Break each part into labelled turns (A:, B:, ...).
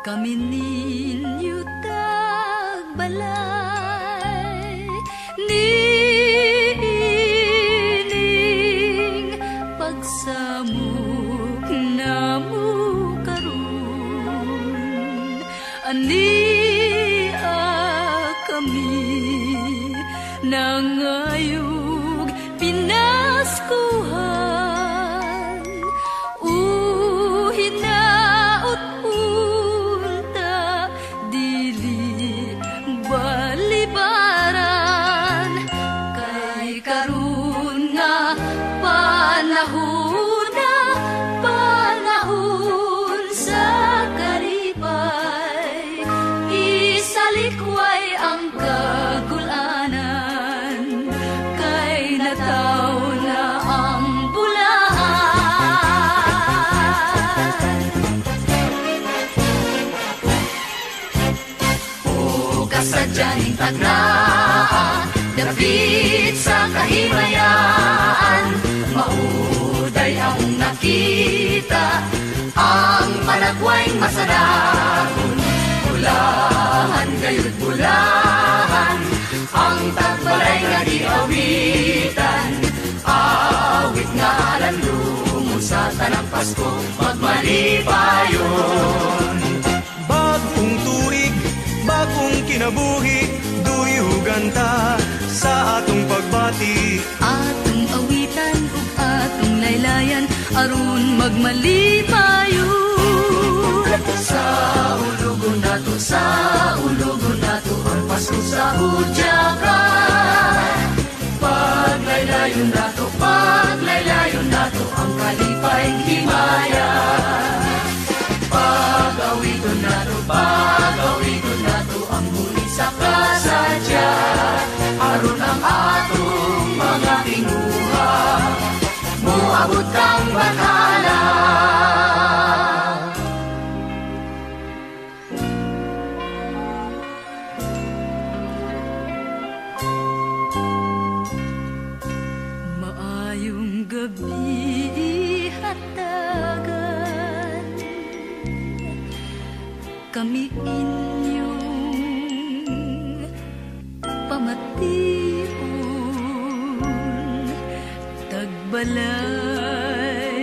A: Kami ninyo tagbalay, niining pagsamok namo karon. Ania kami nangayog pinaskuhan, hinaot unta dili balibaran. Kay karon nga panahon na panahon sa karipay, isalikway ang kagulanan, kay nataw na ang bulaan. O kasadyaning tagnaan, dapit sa kahimayan, mauday ang nakita, ang panagway masadahon. Bulahan gayud bulahan, ang tagbalay nga di awitan, awit nga alanlumon sa tanang Pasko, magmalipayon.
B: Bagong tuig, bagong kinabuhi, duyugan ta sa atong pagbati.
A: Atong awitan ug atong laylayan, aron magmalipayon. Sa ulugon nato, sa ulugon nato, ang Pasko sa hudyakan. Paglaylayon nato, ang kalipayng himaya. Pag-awiton nato, ang muli sa kasadya, aron ang atong mga kinuha, moabot kang bathala. Maayong gabi hatagan, kami inyong pamation, tagbalay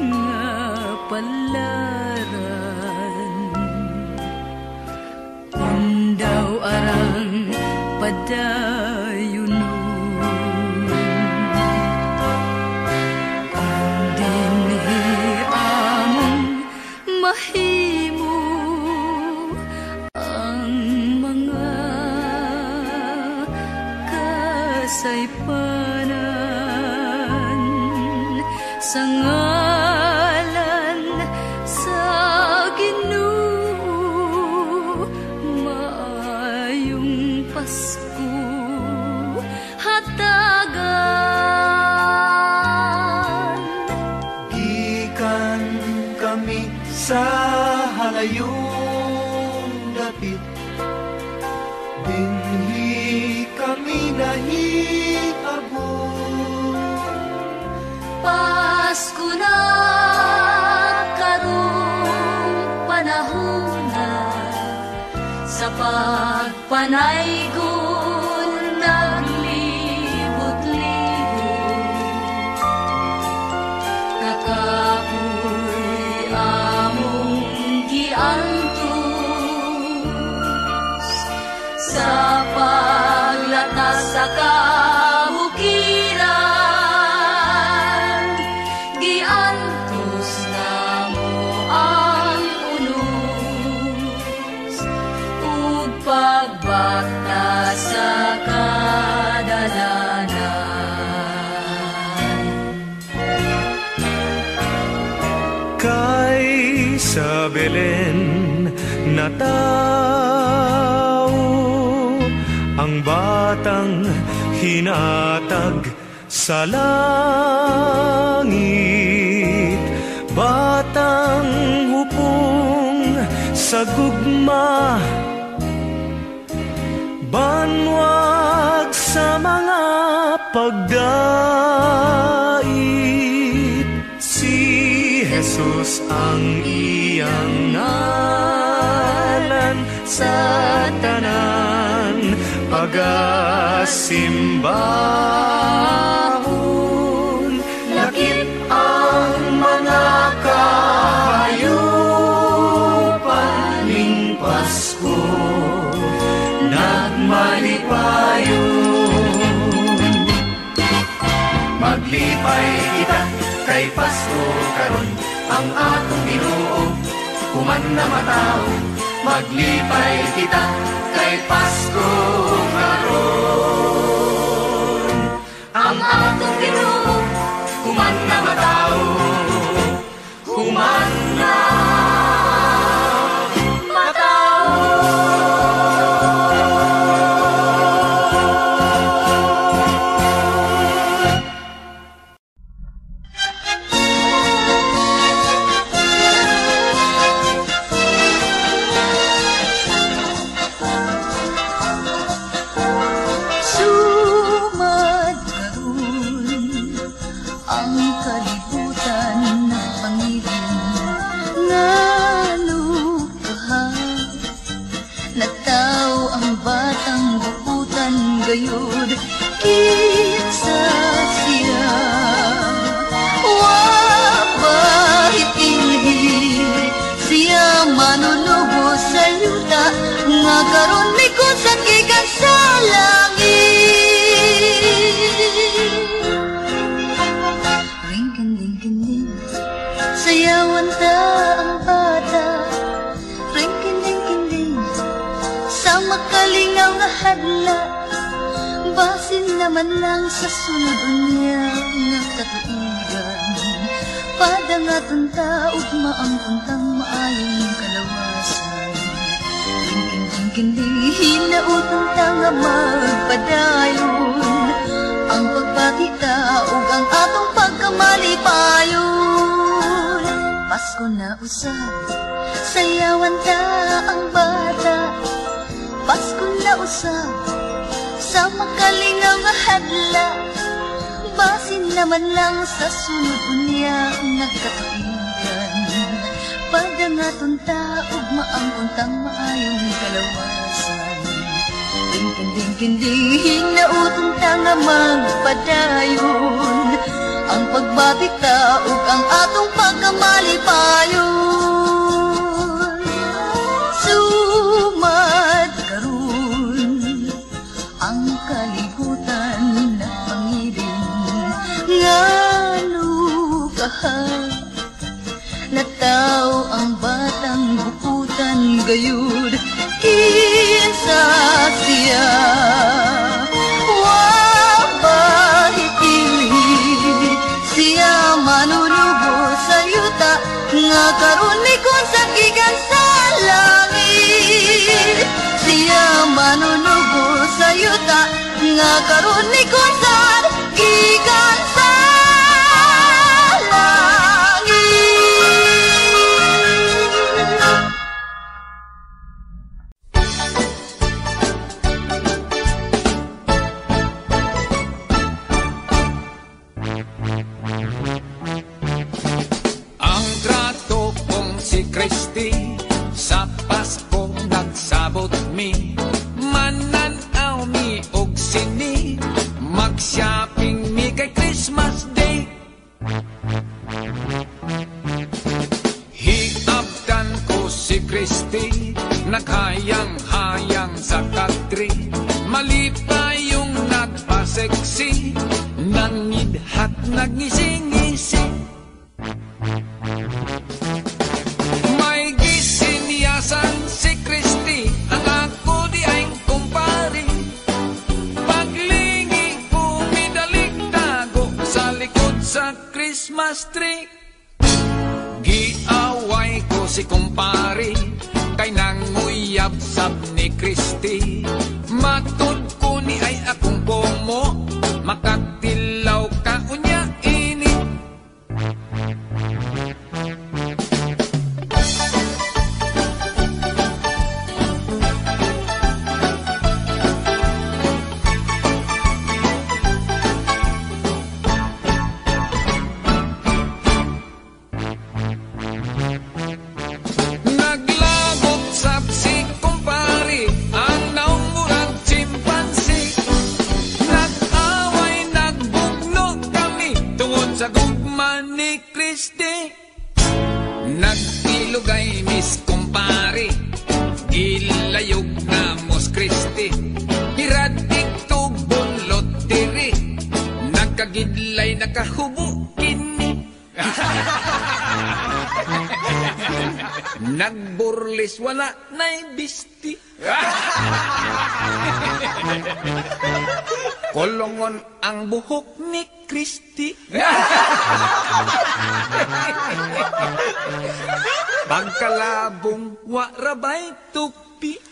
A: nga palaran. Undaw arang padayunon, mahimo ang mga kasaypanan, sa ngalan sa Ginoo. Maayong Pasko hatagan.
B: Gikan kami sa halayong dapit, dinhi kami nahitabo.
A: Pasko na karong panahon na, sa pagpanaygon naglibot-libot. Kakapoy among giantos, sa paglatas sa kabukiran, giantos namo ang unos, ug pagbata sa kadalanan.
B: Kay sa Belen natao ang batang hinatag sa langit, batang hupong sa gugma, banwag sa mga pagdait. Si Jesus ang iyang sa tanan pagasimbahon. Lakip ang mga kahayupan ning Pasko nagmalipayon. Maglipay kita kay Pasko karon, ang atong Ginoo human na matao. Maglipay kita kay Pasko karon,
A: ang atong Ginoo
B: human na matao, human na
A: gayud kinsa siya. Wabahit inhili siya manunubos sa yuta, nga karon may kusat gikan sa langit. Ring-king-ding-king-ding, sayawan ta ang bata. Ring-king-ding-king-ding, sa makalingaw nga hadla. Basin naman lang sa sunod unya nga katuigan. Padangaton ta ugma ang puntang maayong kalawasan. King-king-king-king, hinautong ta nga magpadayon. Ang pagpakita ug ang atong pagkamalipayon. Pasko na usab, sayawan ta ang bata. Pasko na usab, sa makalingaw nga hadla. Basin naman lang sa sunod unya nga katuigan. Padangaton ta ugma ang puntang maayong kalawasan. King-king-king-king, hinautong ta nga magpadayon. Ang pagbati ta ug ang atong pagkamalipayon. Sumad karon ang kalibutan na pangiling, ngano kaha nataw ang batang bukutan gayud kinsa siya. Wabahit inhili siya manulubo sa yuta, nga karon may kusat gikan sa langit. Siya manulubo sa yuta, nga karon may kusat gikan sa
C: Christy, sa Pasko nagsabot mi, mananaw mi og sini, mag-shopping mi kay Christmas Day. Hiabdan ko si Christy, naghayang-hayang sa katri, malipay yung nagpaseksi, nangidhat nagngisi-ngisi. Si Christy, ang ako di ay kumpari. Paglingi pumidalig tago sa likod sa Christmas tree. Giaway ko si kumpari, kay nanguyab sab ni Christy. Matud ko ni ay akong pomo, makatilaw ka unya ini. Naglabot sab si kumpari, Kagidlay nakahubo kini. Nagburlis wala na'y bisti. Kolongon ang buhok ni Kristi. Pagkalabong warabay tupi.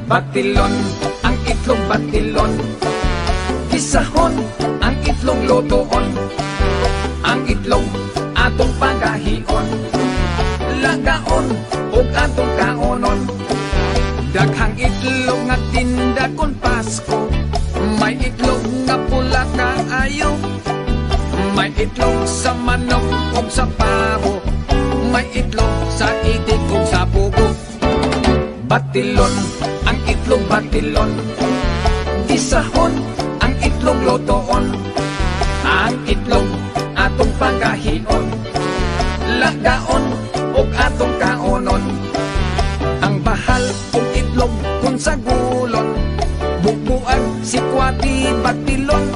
C: Batilon, ang itlog batilon. Kisahon, ang itlog lotoon. Ang itlog atong pagahion. Lagaon, ug atong kaonon. Daghang itlog nga tinda kon Pasko. May itlog nga pula kaayo. May itlog sa manok ug sa pabo. May itlog sa itik ug sa pugo. Batilon, ang itlog batilon. Isahon, ang itlog lotoon. Ang itlog atong pagahion. Lagaon ug atong kaonon. Ang bahal ug itlog kun sa gulon. Bubuan si kwati batilon.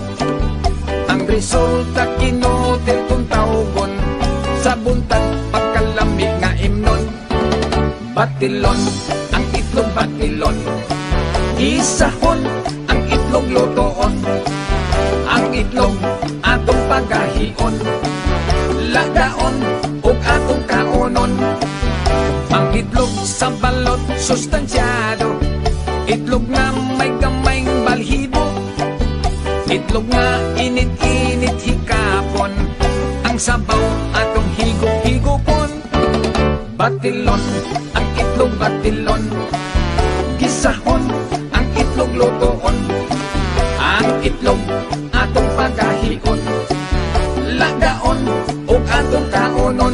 C: Ang resulta kinutil kung tawgon. Sa buntag pagkalamig batilon, ang itlog batilon. Isahon, ang itlog lutoon, ang itlog atong pagahion, lagaon ug atong kaonon. Ang itlog sa balot sustansyado, itlog na may gamayng balhibo, itlog nga init-init hikapon, ang sabaw atong higop-higopon. Batilon, ang itlog batilon. Gisahon, ang itlog lutoon, ang itlog atong pagahion, lagaon ug atong kaonon.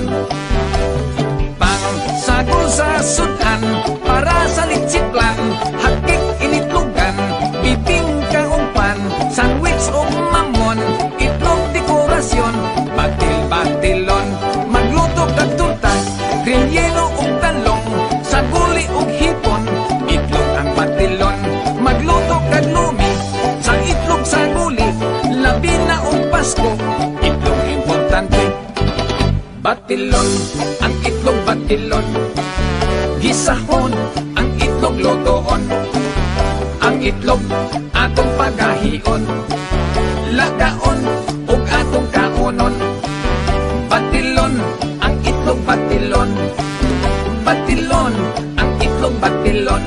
C: Pangsagol sa sudan, para sa litsiklan, hakik initlogan, bibing kaumpan, sandwich o mamon, itlog dekorasyon. Batil-batilon, magluto kag turta, relleno ug talong, saguli ug hipon. Itlog ang batilon, magluto kag lumi, sang itlog saguli, labi na ug Pasko, itlog importante. Batilon, ang itlog batilon. Gisahon, ang itlog lutoon, ang itlog atong pagahion, lagaon ug atong kaonon. Batilon, ang itlog batilon. Batilon, ang itlog batilon.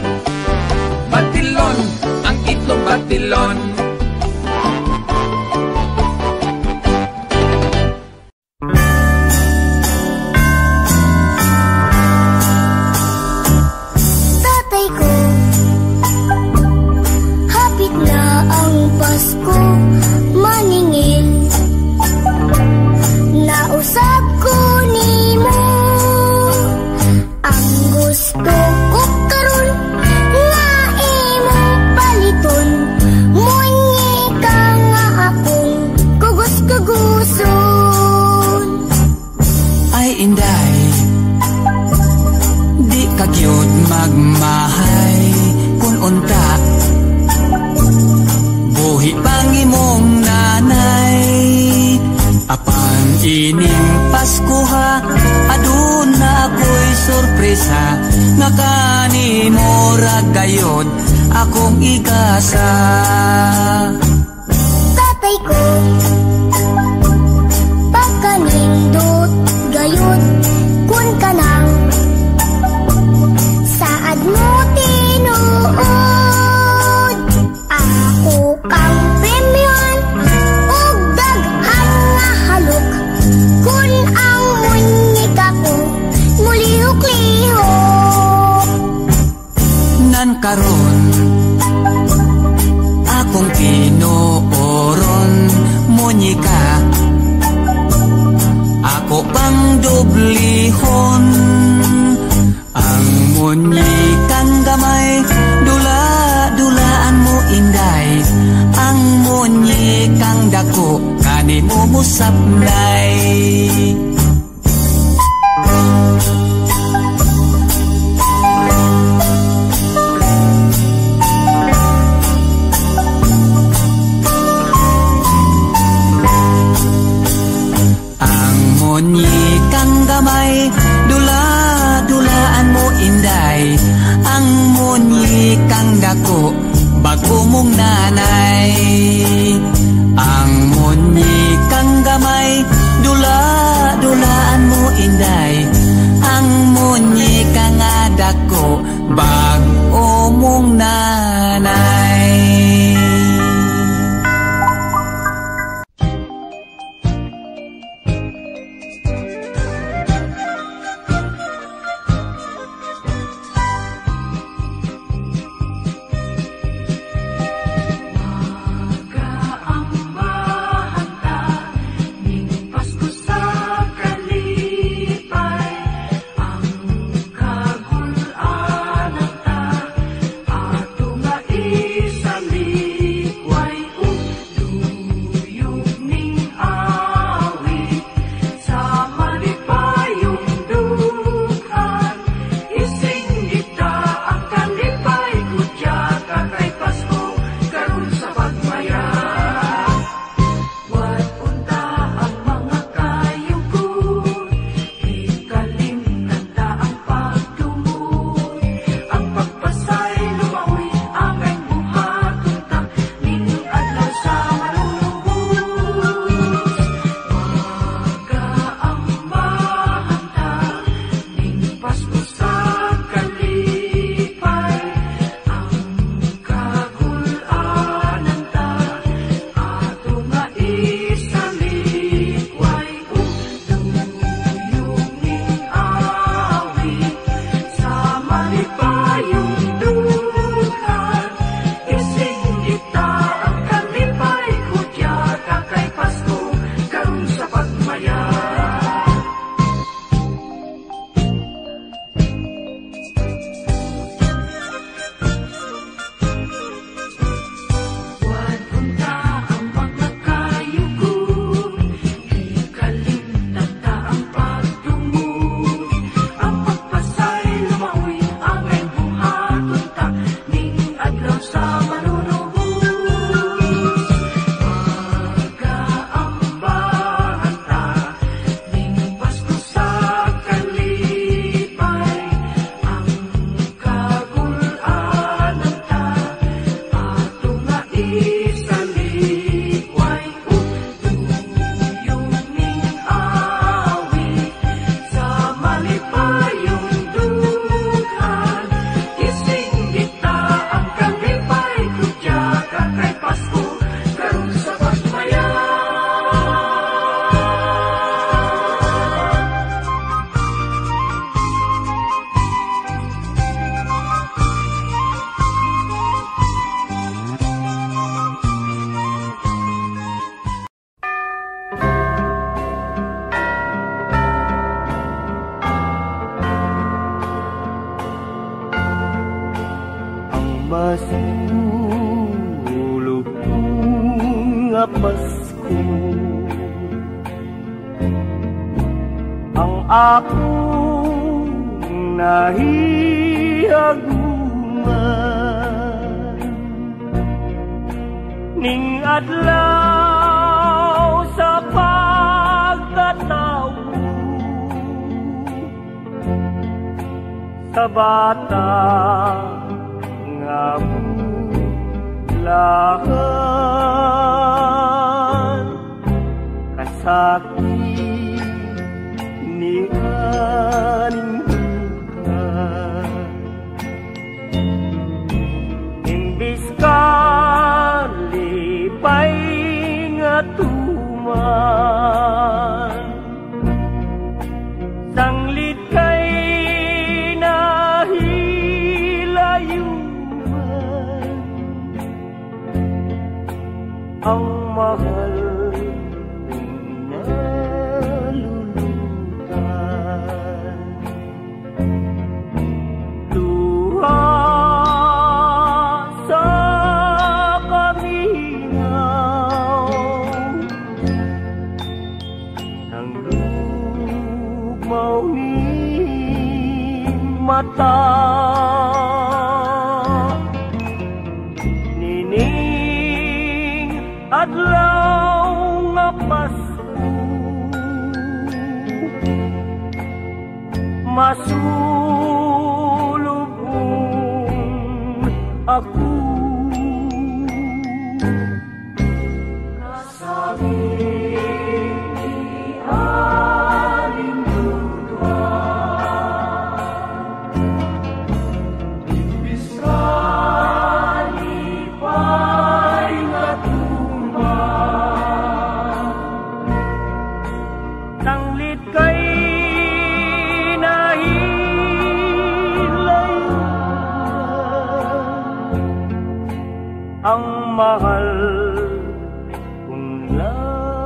C: Batilon, ang itlog batilon.
D: Tatay ko, hapit na ang Pasko, maningil. Nausap ko nimo, ang gusto ko karon nga imong paliton. Munyi ka nga akong kugos-kuguson.
E: Ay inday, di ka gyud magmahay kun unta. Buhi pang imong nanay, apan ining Pasko ha, aduna ako'y sorpresa, nga kanimo ra gayod akong igasa.
D: Tatay ko, pagkanindot gayud kun kanang saad mo tinuod. Ako kang premyon ug daghan nga halok, kun ang munyika ko mulihok-lihok.
E: Nan karon akong kinooron, munyika ako pang dublihon. Ang munyikang gamay, dula-dulaan mo inday, ang munyikang dako kanimo musapnay. Ang munyikang gamay, dula-dulaan mo inday, ang munyikang dako bago mong nanay. Ang munyikang gamay, dula-dulaan mo inday, ang munyikang dako bago mong nanay.
B: Mag-aambag
F: masulog nga Pasko. Ang akong nahihaguman ning adlaw sa pagkatao sa bata nga bulahan kasakit ni aning bukan imbis ka lipay nga tuman sanglit kay nahilayuman ang mahal kong nalulutan. Luha sa kaminaw ng lugmaw ni mata nining adlaw nga Pasko masulubong ako kasabi ni aling dudwa imbis ka lipay nga tuman tanglit kay ang mahal kong nalulutan.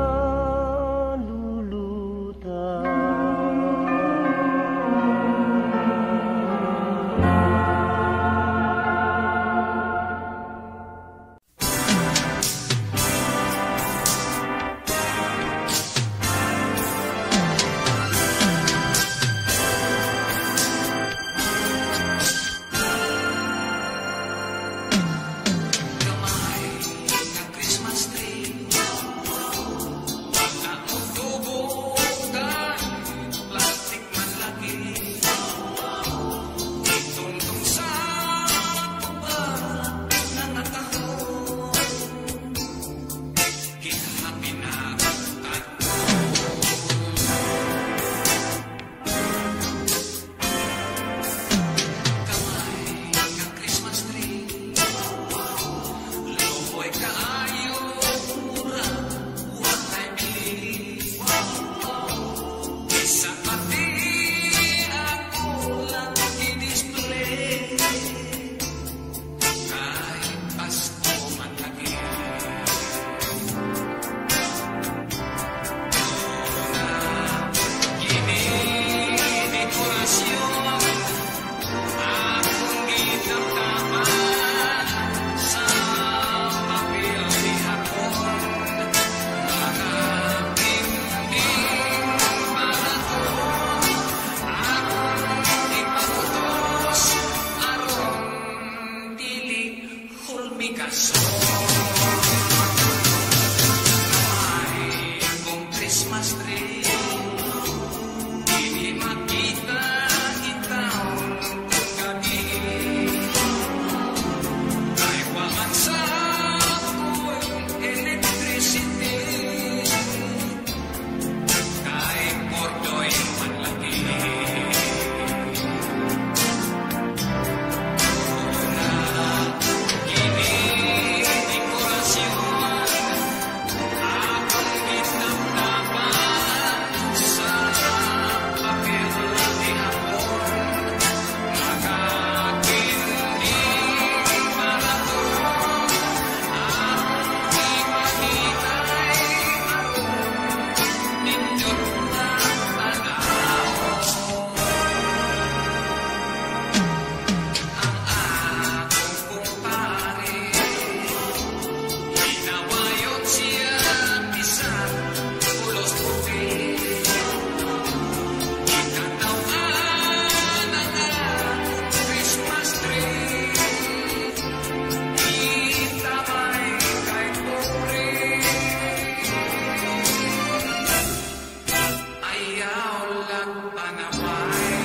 C: ayaw lang panapay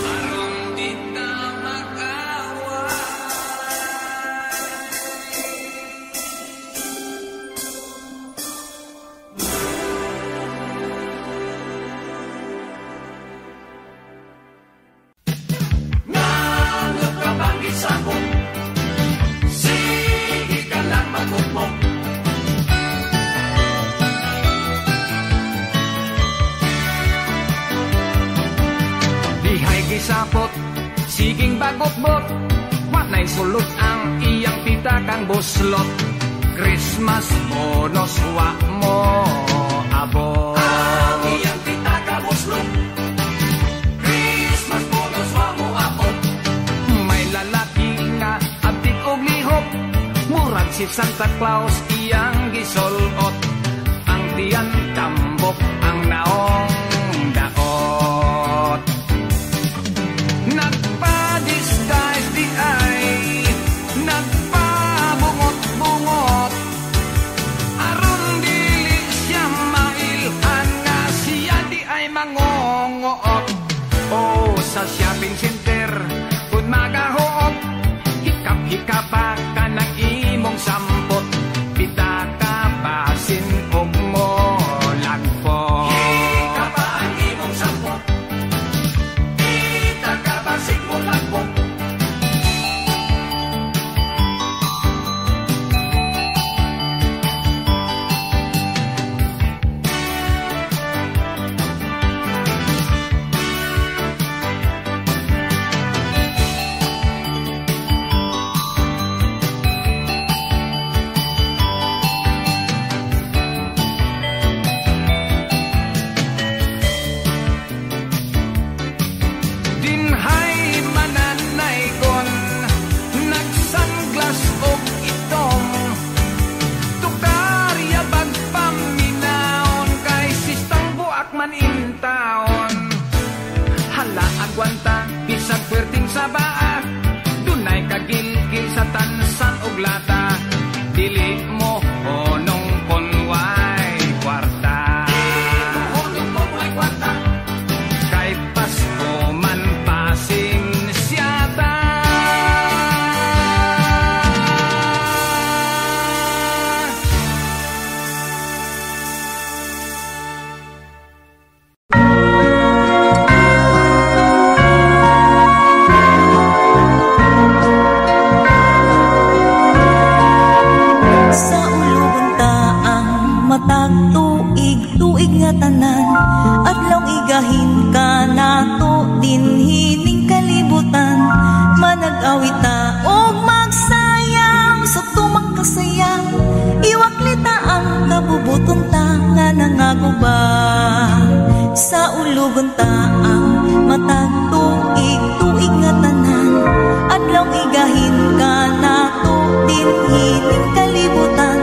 C: aron di ta mag-away. Nganod ka bang gisabot? Sige ka lang magugmok. Dihay gisapot, siging bagot-bot, wanay sulot ang iyang tita kang buslot. Christmas bonus wa mo abot. Ang iyang tita kang buslot, Christmas bonus wa mo abot. May lalaki nga abtik og lihok, murag si Santa Claus iyang gisulot. Ang tiyan tambok, ang naong daot. Nagpa-disguise di ay nagpabungot-bungot aron dili siya mailhan nga siya di ay mangongoot. O sa shopping center kung magahoot, hikap-hikapa ka ng imong sampot, pita ka basin og mo lagpo. Hikapa ang imong sampot, pita ka basin mo lagpo. Dinhay mananaygon, nagsanglas og itom, tukarya bagpaminaon, kay sistang buak man intaon. Hala agwanta, bisag puwerting sa baa, dunay kagilgil sa tansan og lata, dili mo honong konway kwarta. Kay Pasko man pasing siyata.
A: Sa ulugon taang matag tuig nga tanan, adlaw igahin ka nato dinhining kalibutan. Manag-awita og magsayaw sa tumang kasaya, iwaklita ang kabubuton ta nga nangaguba. Sa ulugon taang matag tuig nga tanan, adlaw igahin ka nato dinhining kalibutan.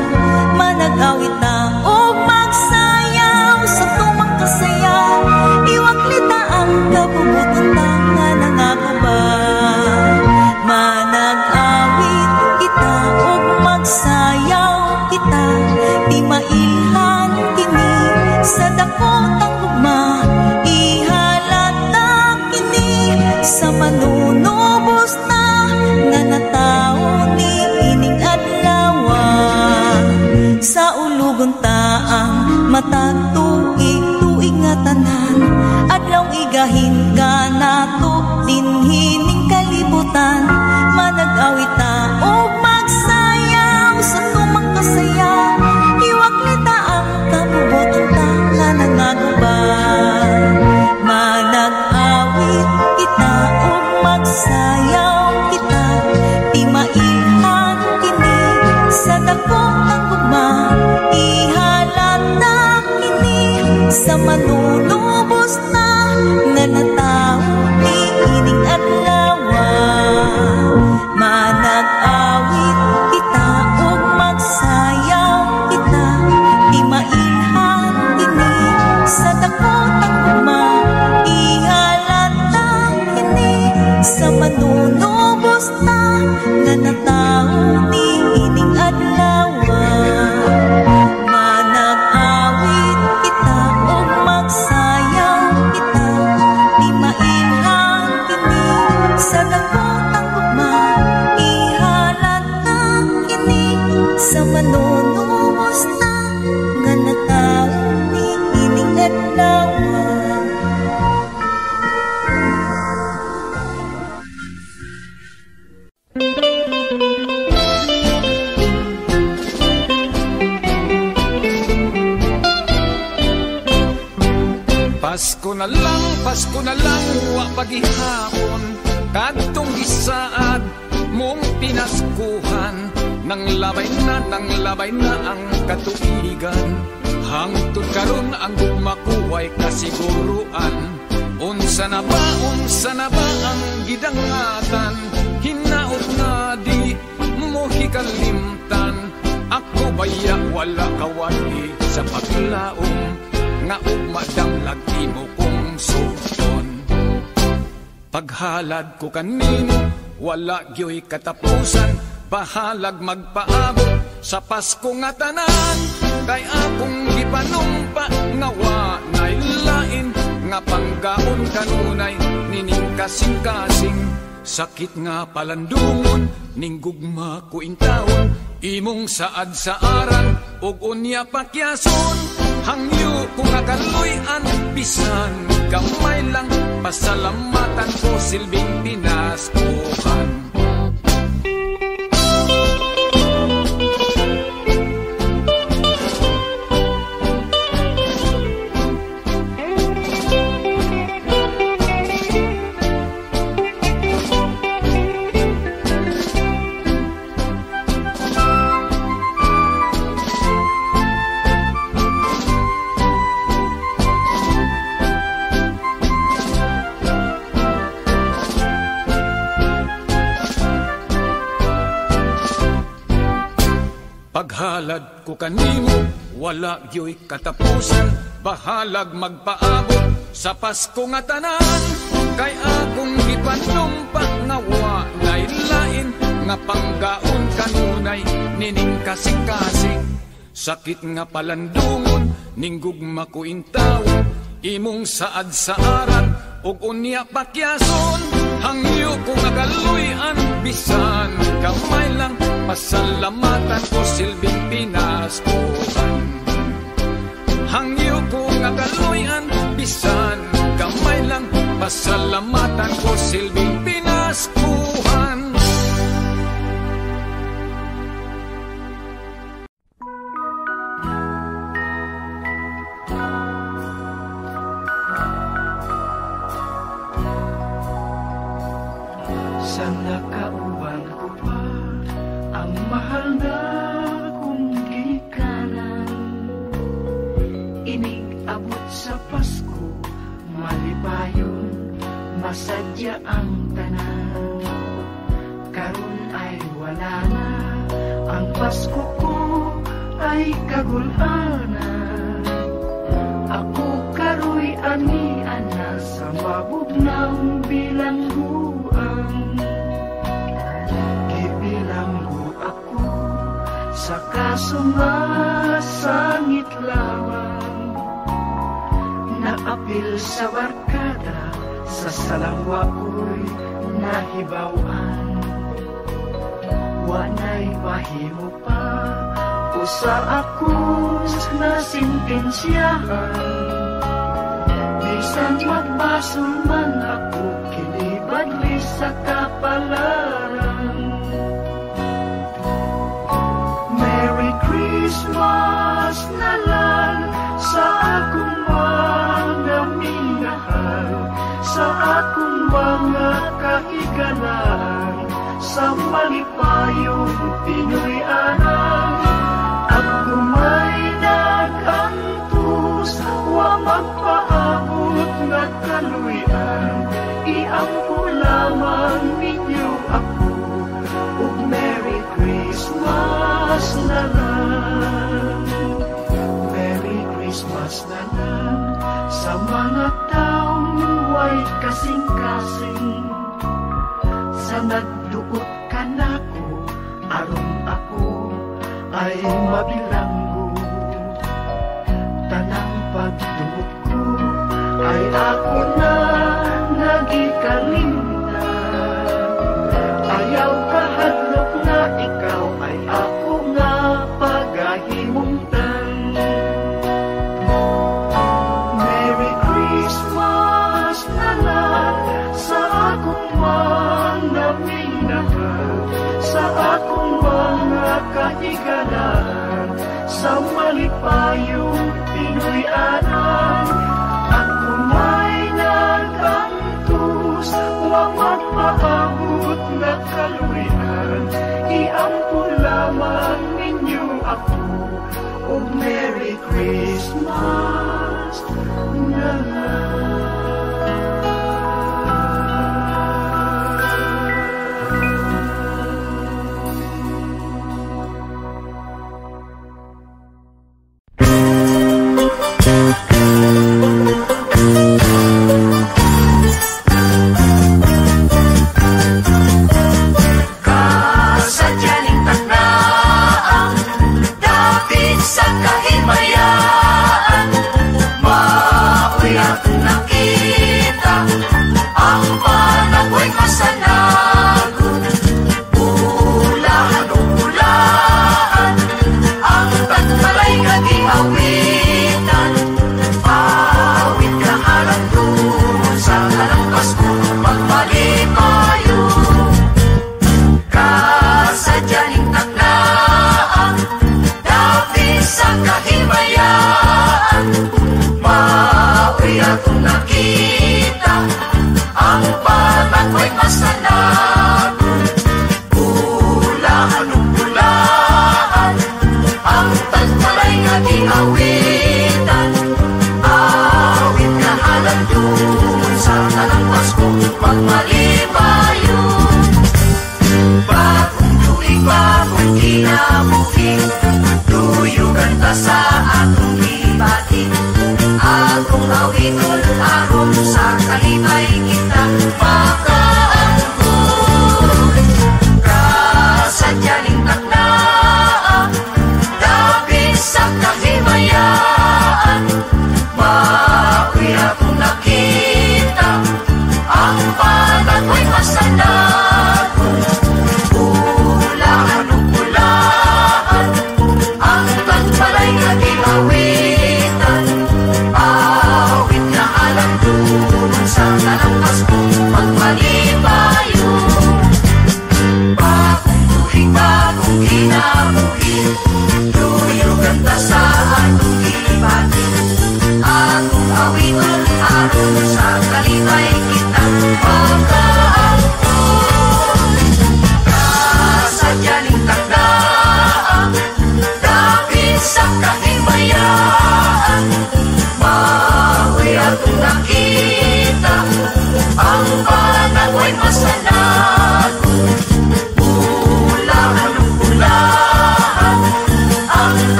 A: Manag-awita og magsayaw sa tumang kasaya, iwaklita ang kabubuton ta nga nangaguba. Manag-awit kita og magsayaw kita, di mailhan kini sa dakotang gugma. Ihalata kini sa manunubos na nga nataon ni ining adlawa. Sa ulugon taang matag tuig nga tanan, adlaw igahin ka nato dinhining kalibutan. Manag-awita og magsayaw sa tumang kasaya, iwaklita ang kabubuton ta nga nangaguba. Manag-awit kita og magsayaw kita, di mailhan kini sa dakotang gugma. Ihalata kini sa manunubos na nga nataon ni ining adlawa. Manag-awit kita og magsayaw kita, di mailhan kini sa dakotang gugma. Ihalata kini sa manunubos na nga nataon ni ining adlawa. Manag-awit
C: Pasko na lang, wa pagihapon, kadtong gisaad mong pinaskuhan. Nang labay na ang katuigan, hangtod karon ang gugmakuway kasiguruan. Unsa na ba ang gidangatan, hinaot nga di mo hikalimtan. Ako baya wala kawali sa paglaom, nga ugmadamlag imo kong sugton. Paghalad ko kanimo, wala gyoy katapusan, bahalag magpaabot sa Pasko nga tanan. Kay akong gipanumpa nga wa nay lain, nga panggaon kanunay nining kasing-kasing. Sakit nga palandungon ning gugma ko intawon, imong saad sa aran ug unya pakyason. Hangyo ko nga kaluy-an, bisan gamay lang, pasalamatan ko silbing pinaskuhan. Paghalad ko kanimo, wala gyoy katapusan, bahalag magpaabot sa Pasko nga tanan. Kay akong gipanumpa nga wa nay lain, nga panggaon kanunay nining kasing-kasing. Sakit nga palandungon ning gugma ko intawon, imong saad sa aran ug unya pakyason. Hangyo ko nga kaluy-an, bisan gamay lang, pasalamatan ko silbing pinaskuhan. Hangyo ko nga kaluy-an, bisan gamay lang, pasalamatan ko silbing pinaskuhan.
G: Sana kauban ko pa ang mahal na kong gikanan. Inig abot sa Pasko, malipayon, masadya ang tanan. Karon ay wala na, ang Pasko ko ay kagulanan. Ako karoy ani-ana sa mabugnang bilangguan. Gibilanggo ako sa kaso nga sangit lamang. Naapil sa barkada, sa salangwa ko'y nahibawan. Wanay mahimo pa usa ako na sintensyahan. Bisan magbasol man ako, kinibadli sa kapalaran. Merry Christmas na lang sa akong mga minahal, sa akong mga kahigalan, sa malipayong Pinoy-anan. Ako may nagantos, wa magpaabot nga kaluyan. Iampo lamang ninyo ako, ug Merry Christmas na lang. Merry Christmas na lang sa mga taong way kasing-kasing. Sa nagduot ka nako, aron ako ay mabilanggo. Tanang pagduot ko ay ako na nagikalimtan. Ayaw kahadlok na ikaw ay ako nga pagahimungtan. Merry Christmas na lang sa akong mga minahal, sa akong mga kahigalan, sa malipayong Pinoy-anan. Ako Christmas na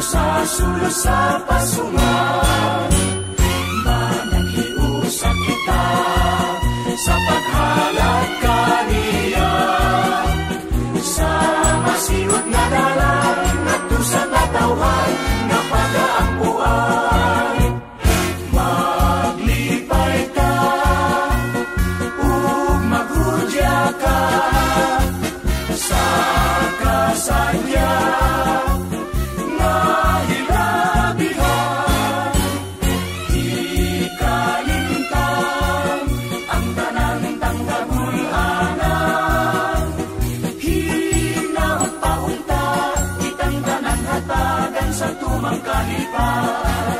B: sa masulo sa pasungan. Managhiusap kita sa paghalag kaniya, sa masiwag na dalan at sa natawhan na pag-aampuan. Maglipay ka ug maghudya ka sa kasadya nga hilabihan. Ikalimtan ang tanan tanggagulanan, hinapaunta kitang tanan hatagan sa tumang kalipan.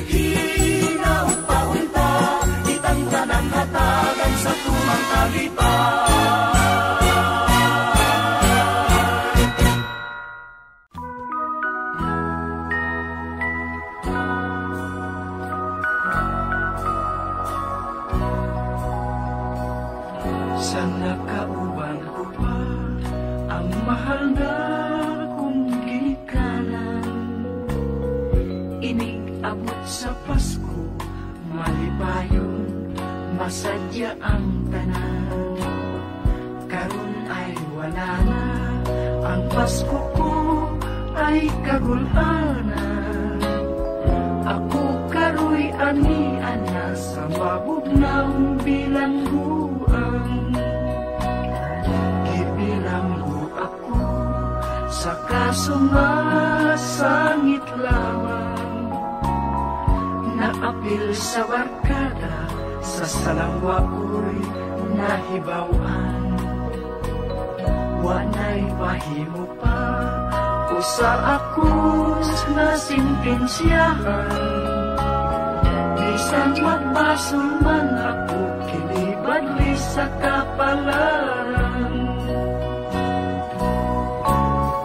B: Hinapaunta kitang tanan hatagan sa tumang kalipan.
G: Sana kauban ko pa ang mahal na kong ginikanan. Inig-abot sa Pasko, malipayon, masadya ang tanan. Karon ay wala na, ang Pasko ko ay kagulanan. Ako karoy ani-ana sa mabugnaw bilangguan. Gibilanggo ako sa kasumasangit lamang. Naapil sa barkada, sa salangwa ko'y nahibawan. Wanay mahimo pa o sa akos na sintensyahan. Bisan magbasol man ako, kinibadli sa kapalaran.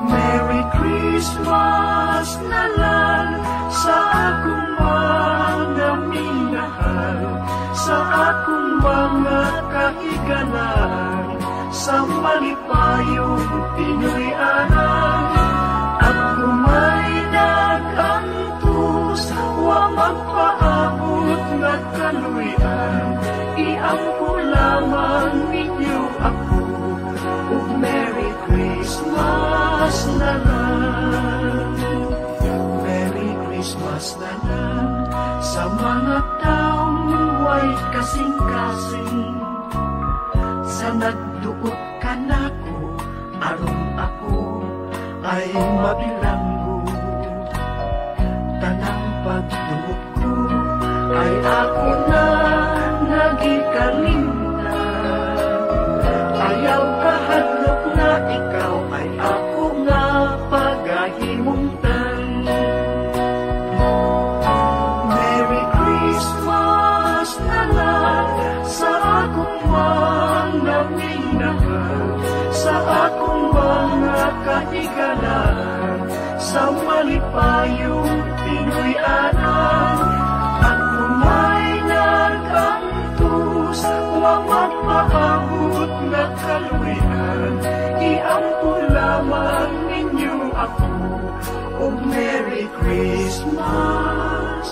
G: Merry Christmas na lang sa akong mga minahal, sa akong mga kahigalan, sa malipayong Pinoy-anan. At kumay nag-antos, wa magpaabot na kaluyan, iampo lamang ninyo ako, ug Merry Christmas na lang. Merry Christmas na lang sa mga taong way kasing-kasing, sa nagduot ka nako, aron ako ay mabilanggo. Tanang pagduot ko ay ako na nagikalimtan. Ayaw kahadlok na ikaw ay ako nga pagahimungtan. Merry Christmas na lang sa akong mga minahal, sa akong mga kahigalan, sa malipayong Pinoy-anan. At kumay nag-antos, wa magpaabot na kaluyan, iampo lamang ninyo ako, o Merry Christmas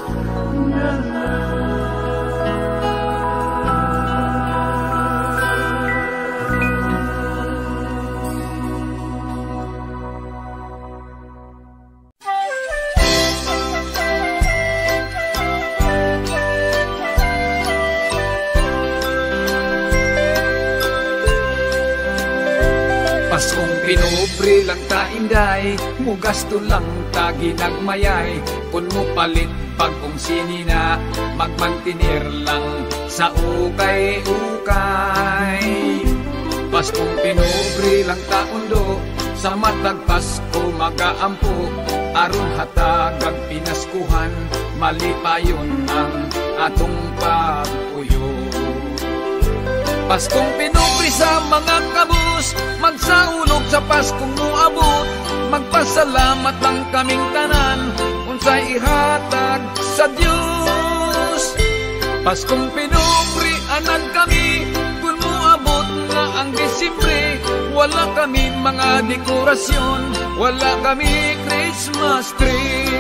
G: na lang.
C: Paskong pinubre lang ta inday, mugasto lang ta ginagmayay. Kun mo palit bagong sinina, magmantinir lang sa ukay-ukay. Paskong pinubre lang ta undo, sa matag Pasko magaampo. Aron hatagag pinaskuhan, malipayon ang atong pagpuyo. Paskong pinubre sa mga kabus, magsaulog sa Paskong muabot. Magpasalamat lang kaming tanan, unsay ihatag sa Dios. Paskong pinubre anad kami, kun muabot na ang Disyembre. Wala kami mga dekorasyon, wala kami Christmas tree.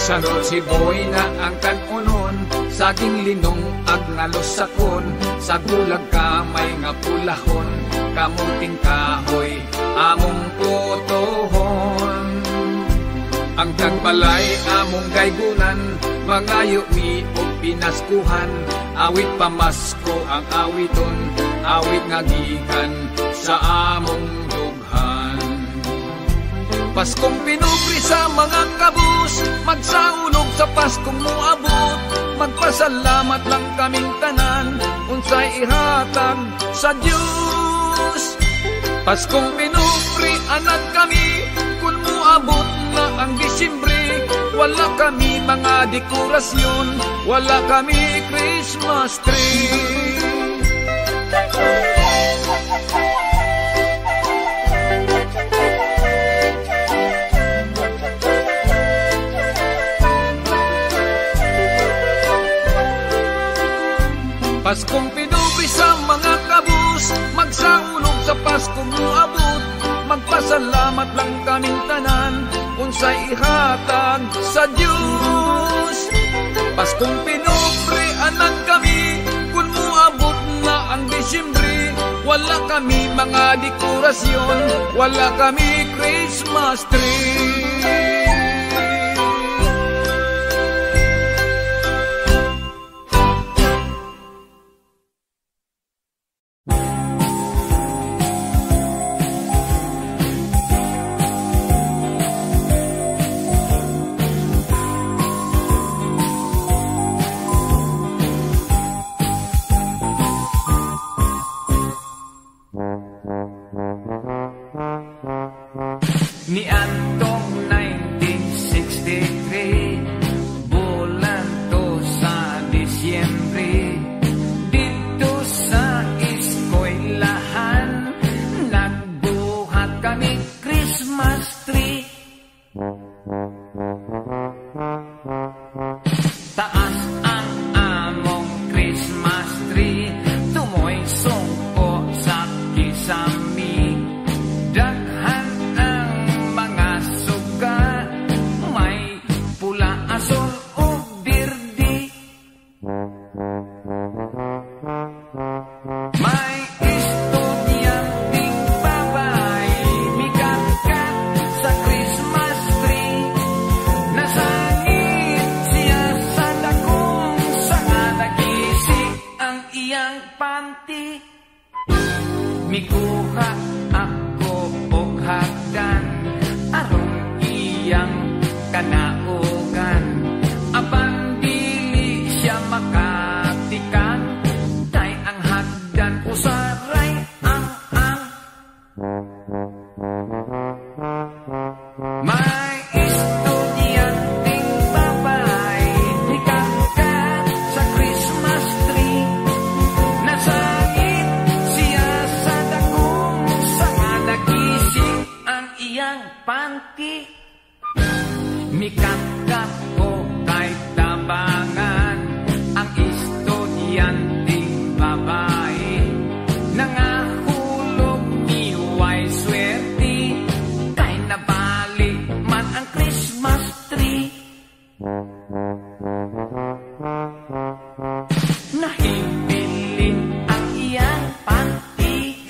C: Sanot si boy na ang kanunon, saging linong ag ngalos sakon, sa gulag kamay nga pulahon, kamuting kahoy among putohon. Ang tagbalay among gaygunan, mga yumi o pinaskuhan, awit pamasko ang awiton, awit nga gikan sa among dughan. Paskong pinupri sa mga kabus, magsaunog sa Paskong muabot, magpasalamat lang kaming tanan, unsay ihatag sa Diyos. Paskong pinupri anak kami, kung muabot na ang Disyembre, wala kami mga dekorasyon, wala kami Christmas tree. Paskong pinupri sa mga kabus, magsaunog sa Paskong muabot, magpasalamat lang kaming tanan, unsay ihatag sa Diyos. Paskong pinupri anak kami, kung muabot na ang Disyembre, wala kami mga dekorasyon, wala kami Christmas tree. Ni Antong 1963, bulan to sa Disyembre, dito sa eskwelahan, nagbuhat kami Christmas tree. Taas ang among Christmas tree, tumoy sungko sa kisami, daghan azul o verde. May estudyanteng babae, mikat-kat sa Christmas tree. Nasangit siya sa dakong sanga nagisi ang iyang panty. Mikuha ako og hagdan aron iyang kanaogan, apan dili siya makatikan, tay ang hagdan usaray ang. May estudyanteng babae, mikat-kat sa Christmas tree. Nasangit siya sa dakong sanga nagising ang iyang panty. Mikat-kat ko kay tabangan ang estudyanteng babae, nangahulog ni way swerte, kay nabali man ang Christmas tree. Nahibilin ang iyang panty.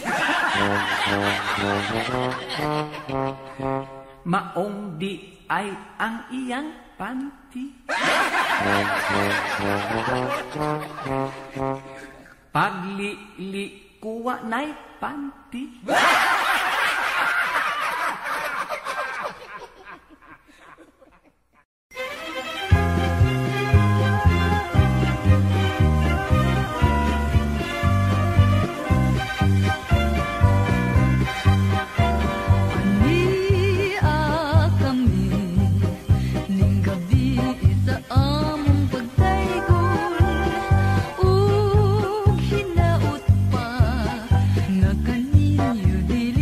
C: Maong di ay ang iyang panty. Paglili kuwa na'y panty.
A: Hinaut pa na kaninyo dili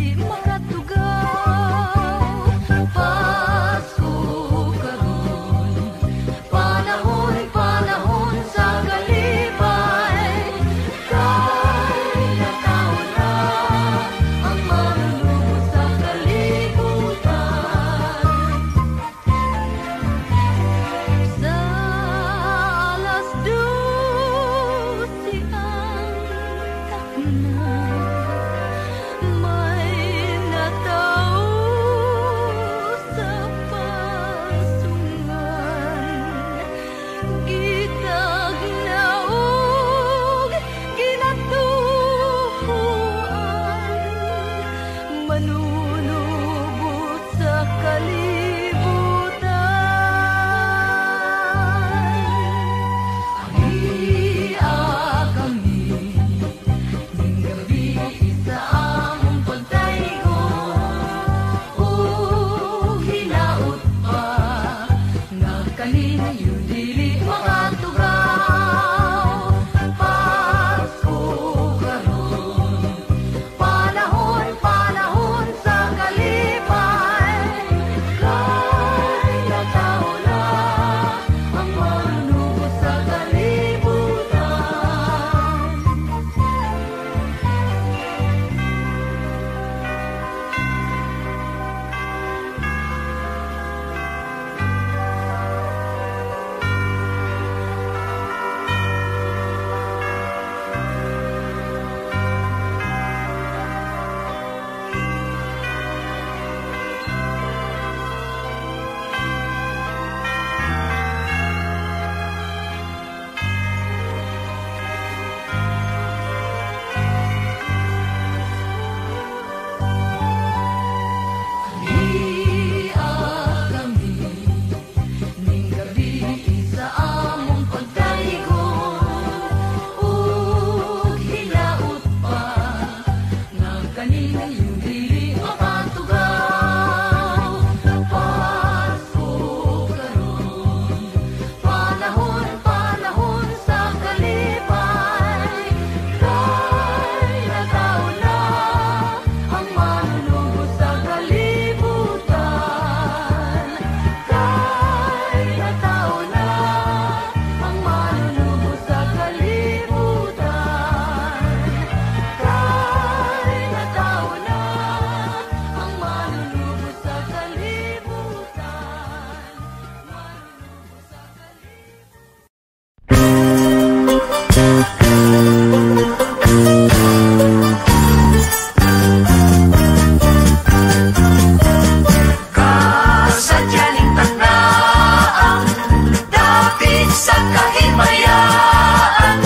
B: kahimayaan,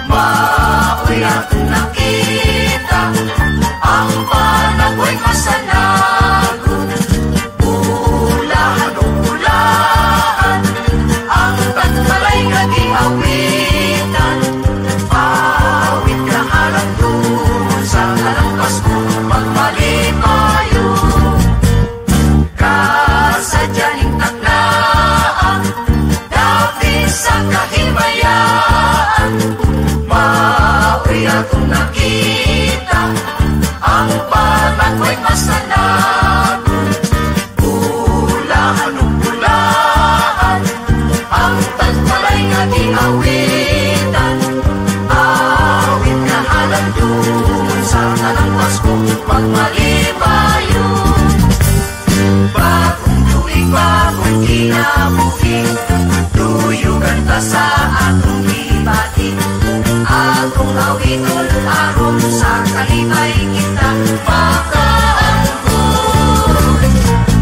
B: maoy akong nakita, ang panagoy masanago, ulahan o ulaan, ang tagmalay nga giawitan, awit ka alam doon sa kalampas ko magmalipayo. Kasadyaning taknaan, dapit sa kahimayaan, maoy akong nakita, ang panagoy masanago, ulahan o ulaan, ang tagmalay nga giawitan, awit nga alam doon sa kalampas ko magmalipayo. Bagong tuig, bagong kinabuhi, tuyugan ta sa atong ibati, atong awiton aron sa kalibay kita makaangkon.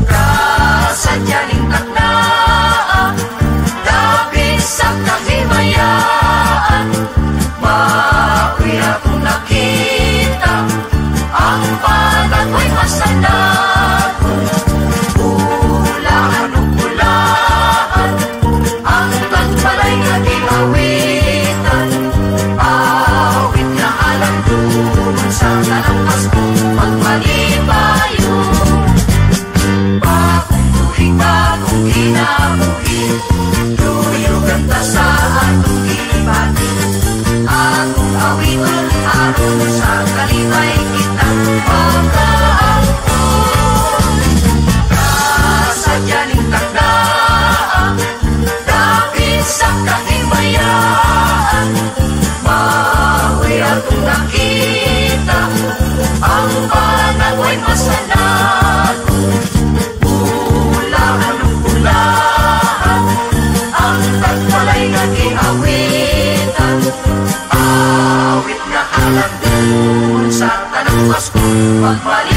B: Kasadyaning taknaan, dapit sa kahimayaan, maoy akong nakita, ang panagoy masanago, ulahan o ulaan, ang tagmalay nga giawitan, awit nga alam doon sa kalampas ko magmalipayo. Bagong tuig, bagong kinabuhi, tuyugan ta sa atong ibati, atong awiton aron sa kalibay kita makaangkon. Kasadyaning taknaan, dapit sa kahimayaan, maoy akong nakita, ang panagoy masanago, ulahan o ulaan, ang tagmalay nga giawitan, awit nga alam doon sa tanang Pasko magmalipayo.